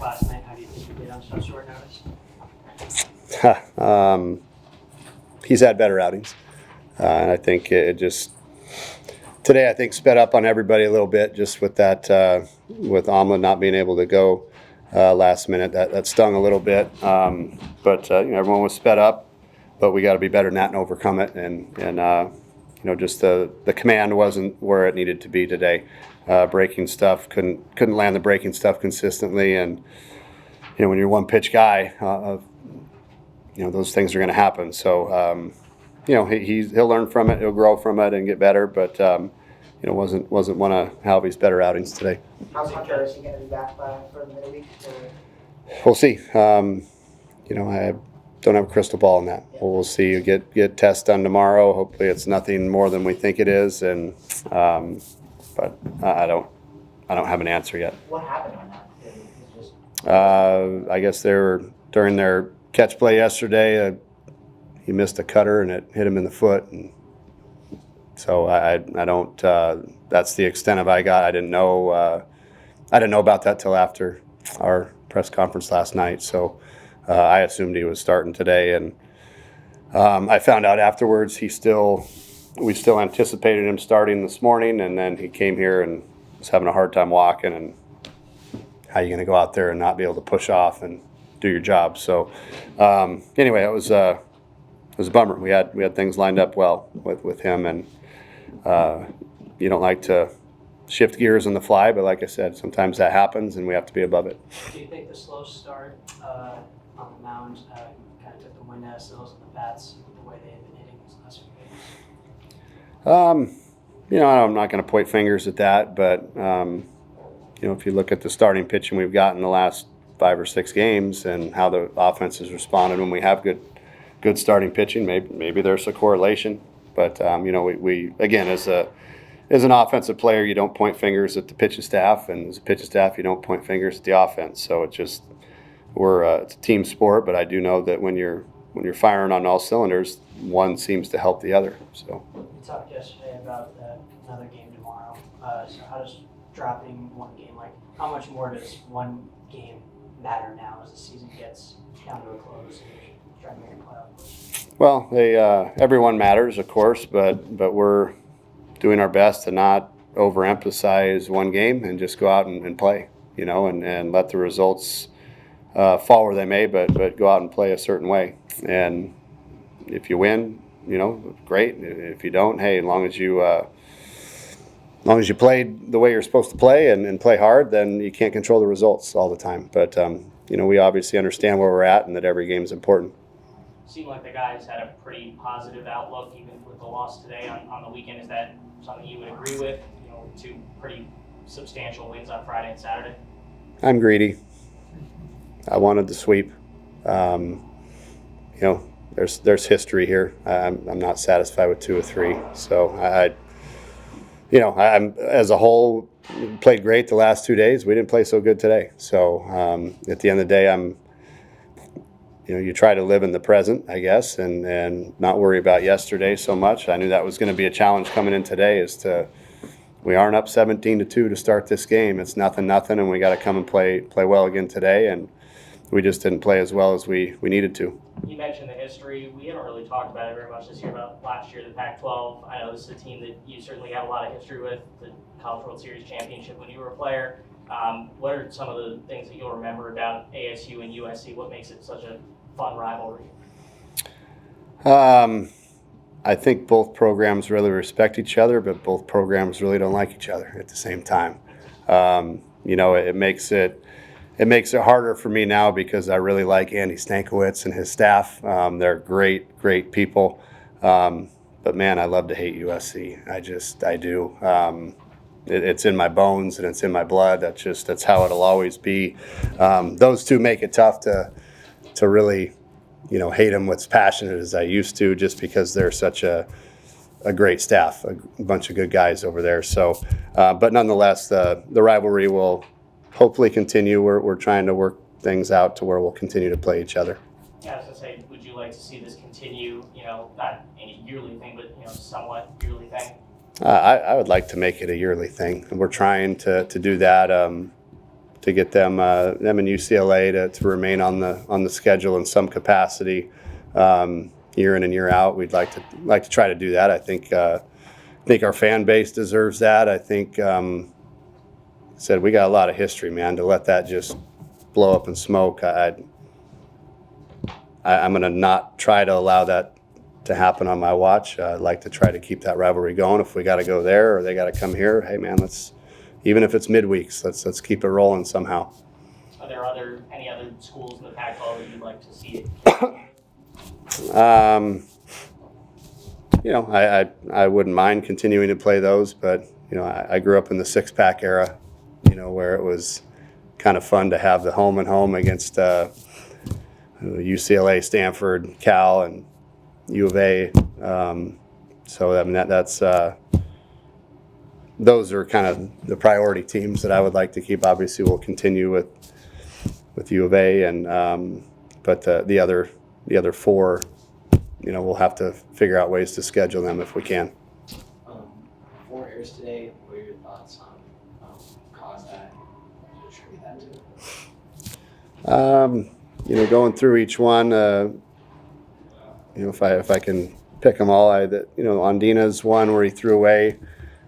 last night. How do you think he did on such short notice? He's had better outings. And I think it just today, I think, sped up on everybody a little bit just with that, with Amla not being able to go last minute. That stung a little bit. But everyone was sped up, but we got to be better than that and overcome it. And just the command wasn't where it needed to be today. Breaking stuff, couldn't land the breaking stuff consistently. And, when you're one pitch guy, those things are going to happen. So, he'll learn from it, he'll grow from it, and get better. But wasn't one of Halby's better outings today. How's Hunter? Is he going to be back for the midweek? We'll see. I don't have a crystal ball on that. We'll see. You get tests done tomorrow. Hopefully, it's nothing more than we think it is. And but I don't have an answer yet. What happened on that? Just... I guess they were during their catch play yesterday. He missed a cutter and it hit him in the foot, and so I don't. That's the extent of I got. I didn't know about that till after our press conference last night. So I assumed he was starting today, and I found out afterwards we still anticipated him starting this morning, and then he came here and was having a hard time walking. And how are you going to go out there and not be able to push off and do your job? So anyway, it was a bummer. We had things lined up well with him, and you don't like to shift gears on the fly, but like I said, sometimes that happens, and we have to be above it. Do you think the slow start on the mound kind of took the wind out of sails on the bats with the way they had been hitting these last few games? I'm not going to point fingers at that, but if you look at the starting pitching we've got in the last 5 or 6 games and how the offense has responded when we have good starting pitching, maybe there's a correlation. But we again, as an offensive player, you don't point fingers at the pitching staff, and as a pitching staff, you don't point fingers at the offense. So it's a team sport. But I do know that when you're firing on all cylinders, one seems to help the other. So we talked yesterday about another game tomorrow. So how does dropping one game, how much more does one game matter now as the season gets down to a close and you're trying to make a playoff push? Well, everyone matters, of course, but we're doing our best to not overemphasize one game and just go out and play, and let the results fall where they may, but go out and play a certain way. And if you win, great. If you don't, hey, as long as you played the way you're supposed to play and play hard, then you can't control the results all the time. But we obviously understand where we're at and that every game is important. Seemed like the guys had a pretty positive outlook even with the loss today on the weekend. Is that something you would agree with? 2 pretty substantial wins on Friday and Saturday. I'm greedy. I wanted the sweep. There's history here. I'm not satisfied with 2 or 3. So I'm as a whole played great the last 2 days. We didn't play so good today. So at the end of the day, you try to live in the present, I guess, and not worry about yesterday so much. I knew that was going to be a challenge coming in today. We aren't up 17-2 to start this game. It's 0-0, and we got to come and play well again today. And we just didn't play as well as we needed to. You mentioned the history. We haven't really talked about it very much this year, about last year, the Pac-12. I know this is a team that you certainly have a lot of history with, the College World Series championship when you were a player. What are some of the things that you'll remember about ASU and USC? What makes it such a fun rivalry? I think both programs really respect each other, but both programs really don't like each other at the same time. It makes it harder for me now because I really like Andy Stankiewicz and his staff. They're great people. But man, I love to hate USC. I do. It's in my bones and it's in my blood. That's how it'll always be. Those two make it tough to really, hate them as passionate as I used to, just because they're such a great staff, a bunch of good guys over there. So, but nonetheless, the rivalry will hopefully continue. We're trying to work things out to where we'll continue to play each other. Yeah, I was going to say, would you like to see this continue, not any yearly thing, but, somewhat yearly thing? I would like to make it a yearly thing, and we're trying to do that. to get them and UCLA to remain on the schedule in some capacity, year in and year out. We'd like to try to do that. I think our fan base deserves that. I think said we got a lot of history, man. To let that just blow up in smoke, I'm going to not try to allow that to happen on my watch. I'd like to try to keep that rivalry going. If we got to go there or they got to come here, hey man, even if it's midweeks, let's keep it rolling somehow. Are there any other schools in the Pac-12 that you'd like to see it? I wouldn't mind continuing to play those, but I grew up in the six-pack era, where it was kind of fun to have the home and home against UCLA, Stanford, Cal, and U of A. So I mean that's those are kind of the priority teams that I would like to keep. Obviously, we'll continue with U of A, and but the other four, we'll have to figure out ways to schedule them if we can. 4 errors today. What are your thoughts on cause that? Attribute that to? Going through each one, if I can pick them all, on Dina's one where he threw away.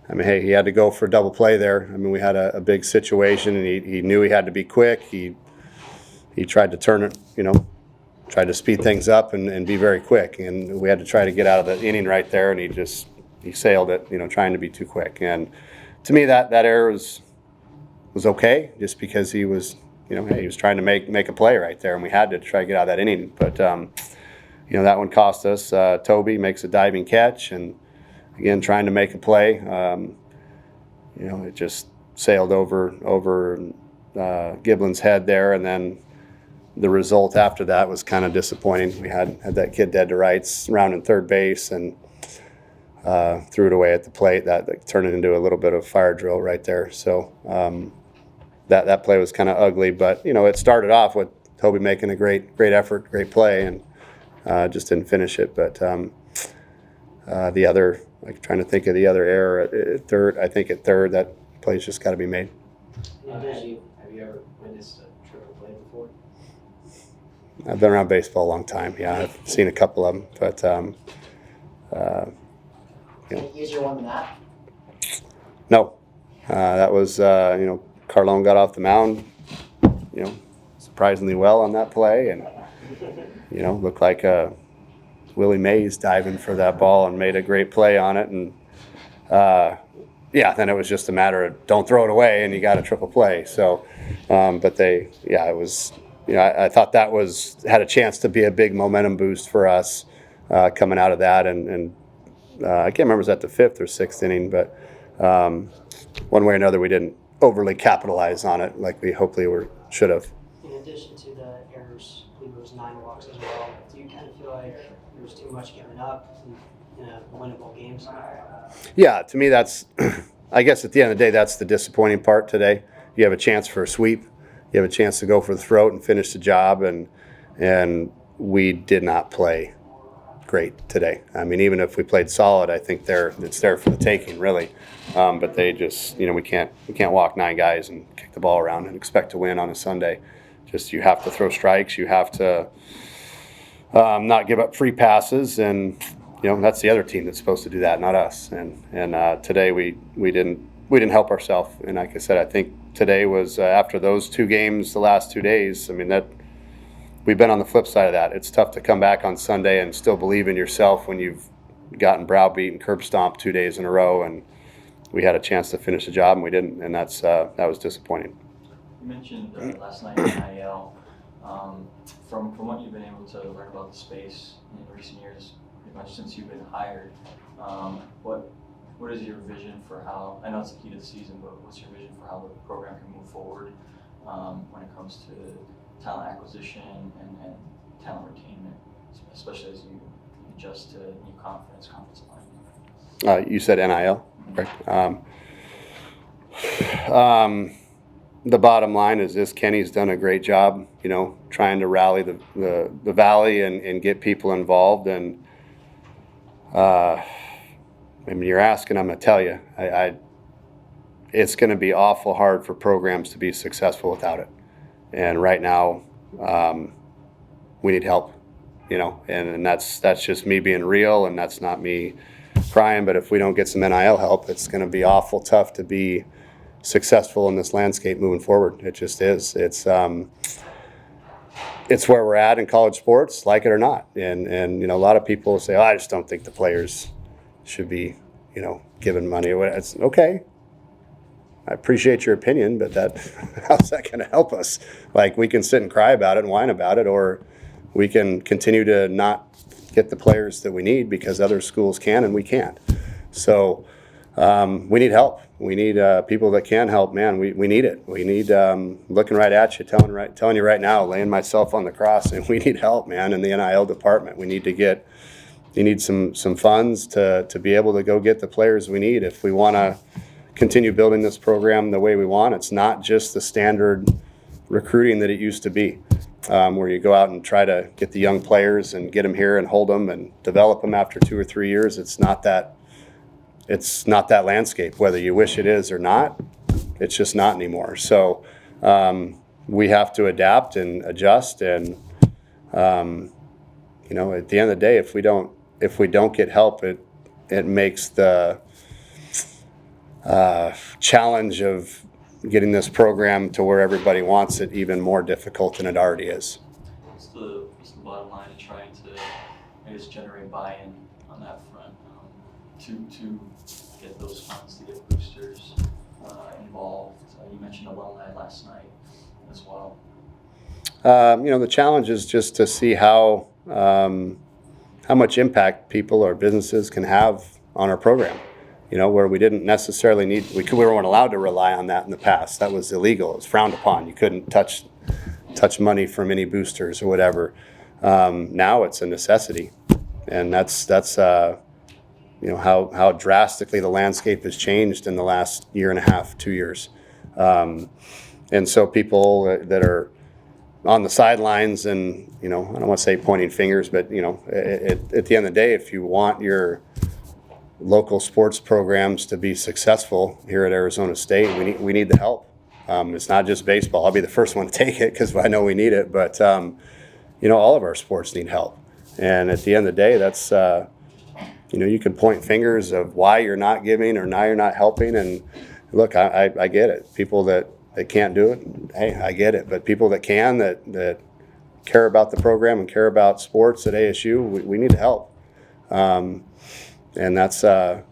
I mean, hey, he had to go for a double play there. I mean, we had a big situation, and he knew he had to be quick. He tried to turn it, tried to speed things up and be very quick. And we had to try to get out of the inning right there, and he sailed it, trying to be too quick. And to me, that error was okay, just because he was, he was trying to make a play right there, and we had to try to get out of that inning. But that one cost us. Toby makes a diving catch, and again trying to make a play. It just sailed over Giblin's head there, and then the result after that was kind of disappointing. We had that kid dead to rights, rounding third base, and threw it away at the plate. That turned it into a little bit of fire drill right there. So that play was kind of ugly, but it started off with Toby making a great effort, great play, and just didn't finish it. But the other, trying to think of the other error at third. I think at third that play's just got to be made. Have you ever witnessed a triple play before? I've been around baseball a long time. Yeah, I've seen a couple of them, but Any easier one than that? no, that was Carlone got off the mound, surprisingly well on that play, and looked like Willie Mays diving for that ball and made a great play on it, and then it was just a matter of don't throw it away, and you got a triple play. So, it was. I thought that had a chance to be a big momentum boost for us coming out of that, and I can't remember if it was at the 5th or 6th inning, but one way or another we didn't overly capitalize on it like we hopefully should have. In addition to the errors, I believe it was 9 walks as well. Do you kind of feel like there was too much given up in a winnable game scenario? Yeah, to me that's, I guess at the end of the day, that's the disappointing part today. You have a chance for a sweep. You have a chance to go for the throat and finish the job, and we did not play great today. I mean, even if we played solid, I think it's there for the taking, really. But they just, we can't walk 9 guys and kick the ball around and expect to win on a Sunday. Just you have to throw strikes. You have to not give up free passes, and that's the other team that's supposed to do that, not us. And today we didn't help ourselves. And like I said, I think today was after those 2 games, the last 2 days. I mean that. We've been on the flip side of that. It's tough to come back on Sunday and still believe in yourself when you've gotten browbeat and curb stomped 2 days in a row, and we had a chance to finish the job and we didn't, and that was disappointing. You mentioned last night in NIL, from what you've been able to learn about the space in recent years, pretty much since you've been hired, what is your vision for how, I know it's the key to the season, but what's your vision for how the program can move forward when it comes to talent acquisition and talent retainment, especially as you adjust to new conference line? You said NIL, correct? The bottom line is this: Kenny's done a great job, trying to rally the valley and get people involved. And I mean, you're asking, I'm gonna tell you, it's going to be awful hard for programs to be successful without it. And right now, we need help, and that's just me being real, and that's not me crying. But if we don't get some NIL help, it's going to be awful tough to be successful in this landscape moving forward. It just is. It's where we're at in college sports, like it or not. And a lot of people say, "Oh, I just don't think the players should be, given money." It's okay. I appreciate your opinion, but how's that going to help us? Like, we can sit and cry about it and whine about it, or we can continue to not get the players that we need because other schools can and we can't. So we need help. We need people that can help. Man, we need it. We need looking right at you, telling you right now, laying myself on the cross, and we need help, man, in the NIL department. We need you need some funds to be able to go get the players we need if we want to continue building this program the way we want. It's not just the standard recruiting that it used to be, where you go out and try to get the young players and get them here and hold them and develop them after 2 or 3 years. It's not that landscape, whether you wish it is or not. It's just not anymore. So we have to adapt and adjust. And at the end of the day, if we don't get help, it makes the challenge of getting this program to where everybody wants it even more difficult than it already is. What's the bottom line in trying to, I guess, generate buy-in on that front, to get those funds, to get boosters involved? You mentioned alumni last night as well. The challenge is just to see how much impact people or businesses can have on our program. Where we didn't necessarily we weren't allowed to rely on that in the past. That was illegal. It was frowned upon. You couldn't touch money from any boosters or whatever. Now it's a necessity, and that's how drastically the landscape has changed in the last year and a half, 2 years. And so people that are on the sidelines and, I don't want to say pointing fingers, but, at the end of the day, if you want your local sports programs to be successful here at Arizona State, we need the help. It's not just baseball. I'll be the first one to take it because I know we need it. But, all of our sports need help. And at the end of the day, that's, you can point fingers of why you're not giving or now you're not helping. And look, I get it. People that can't do it, hey, I get it. But people that can, that care about the program and care about sports at ASU, we need help. And that's so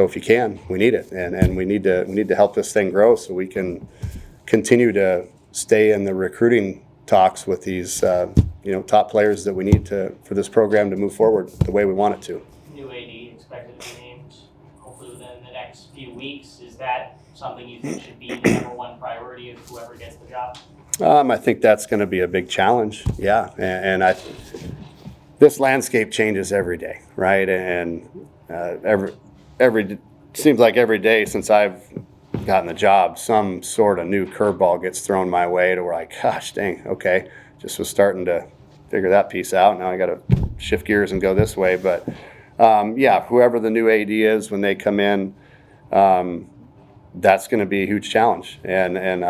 if you can, we need it, and we need to help this thing grow so we can continue to stay in the recruiting talks with these top players that we need for this program to move forward the way we want it to. New AD expected to be named hopefully within the next few weeks. Is that something you think should be the number one priority of whoever gets the job? I think that's going to be a big challenge. Yeah, and this landscape changes every day, right? And seems like every day since I've gotten the job, some sort of new curveball gets thrown my way to where gosh dang, okay, just was starting to figure that piece out. Now I got to shift gears and go this way. But whoever the new AD is when they come in, that's going to be a huge challenge. And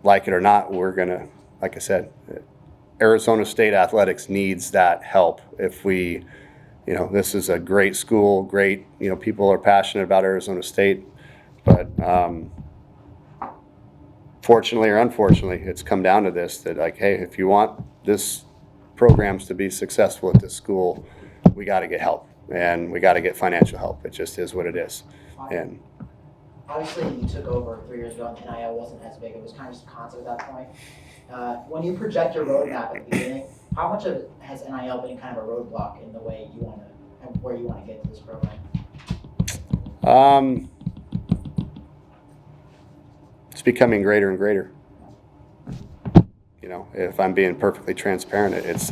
like it or not, we're going to, like I said, Arizona State athletics needs that help. If we, this is a great school, great, people are passionate about Arizona State, but fortunately or unfortunately, it's come down to this, that hey, if you want this programs to be successful at this school, we got to get help, and we got to get financial help. It just is what it is. And obviously, you took over 3 years ago, and NIL wasn't as big. It was kind of just a concept at that point. When you project your roadmap at the beginning, how much of it has NIL been kind of a roadblock in the way you want to, where you want to get to this program? It's becoming greater and greater. If I'm being perfectly transparent, it's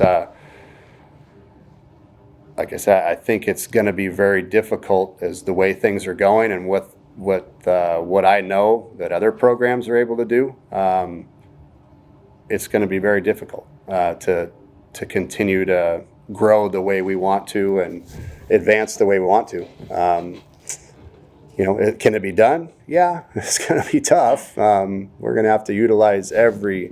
like I said, I think it's going to be very difficult as the way things are going and what I know that other programs are able to do. It's going to be very difficult to continue to grow the way we want to and advance the way we want to. Can it be done? Yeah, it's going to be tough. We're going to have to utilize every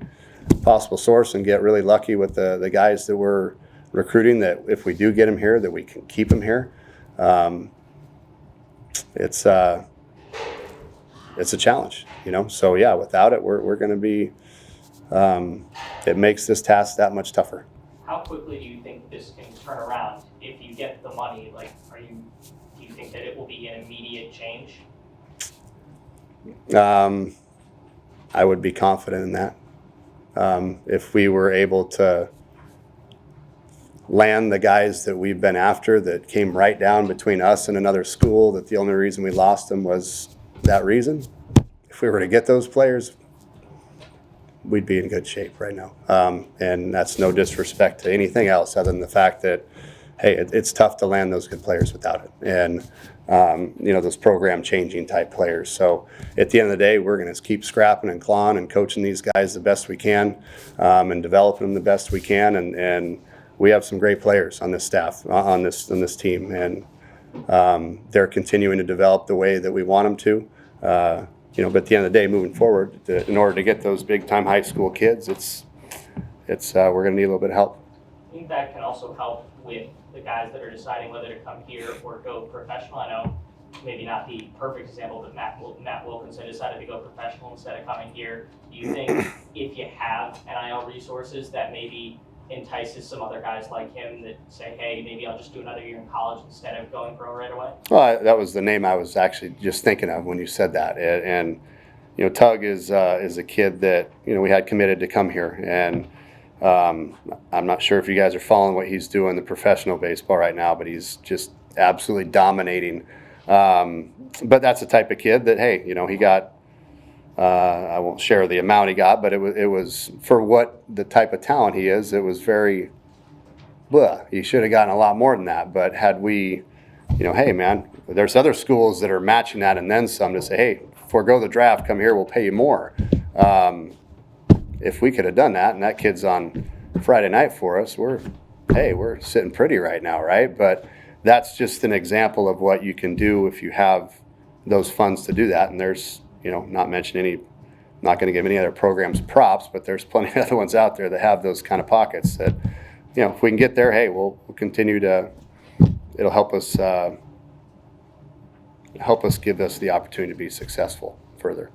possible source and get really lucky with the guys that we're recruiting, that if we do get them here, that we can keep them here. It's a challenge, So yeah, without it, we're going to be. It makes this task that much tougher. How quickly do you think this can turn around if you get the money? Like, do you think that it will be an immediate change? I would be confident in that. If we were able to land the guys that we've been after, that came right down between us and another school, that the only reason we lost them was that reason. If we were to get those players, we'd be in good shape right now. And that's no disrespect to anything else other than the fact that, hey, it's tough to land those good players without it. And, those program changing type players. So at the end of the day, we're going to keep scrapping and clawing and coaching these guys the best we can, and developing them the best we can. And we have some great players on this staff, on this team. And they're continuing to develop the way that we want them to. But at the end of the day, moving forward, in order to get those big-time high school kids, we're going to need a little bit of help. I think that can also help with the guys that are deciding whether to come here or go professional. I know maybe not the perfect example, but Matt Wilkinson decided to go professional instead of coming here. Do you think if you have NIL resources, that maybe entices some other guys like him that say, hey, maybe I'll just do another year in college instead of going pro right away? Well, that was the name I was actually just thinking of when you said that. And Tug is a kid that we had committed to come here, and I'm not sure if you guys are following what he's doing in the professional baseball right now, but he's just absolutely dominating. But that's the type of kid that, hey, he got. I won't share the amount he got, but it was for what the type of talent he is. It was very, he should have gotten a lot more than that. But had we, hey man, there's other schools that are matching that and then some to say, hey, forego the draft, come here, we'll pay you more. If we could have done that, and that kid's on Friday night for us, we're sitting pretty right now, right? But that's just an example of what you can do if you have those funds to do that. And there's, not going to give any other programs props, but there's plenty of other ones out there that have those kind of pockets that, if we can get there, hey, we'll continue to, it'll help us give us the opportunity to be successful further.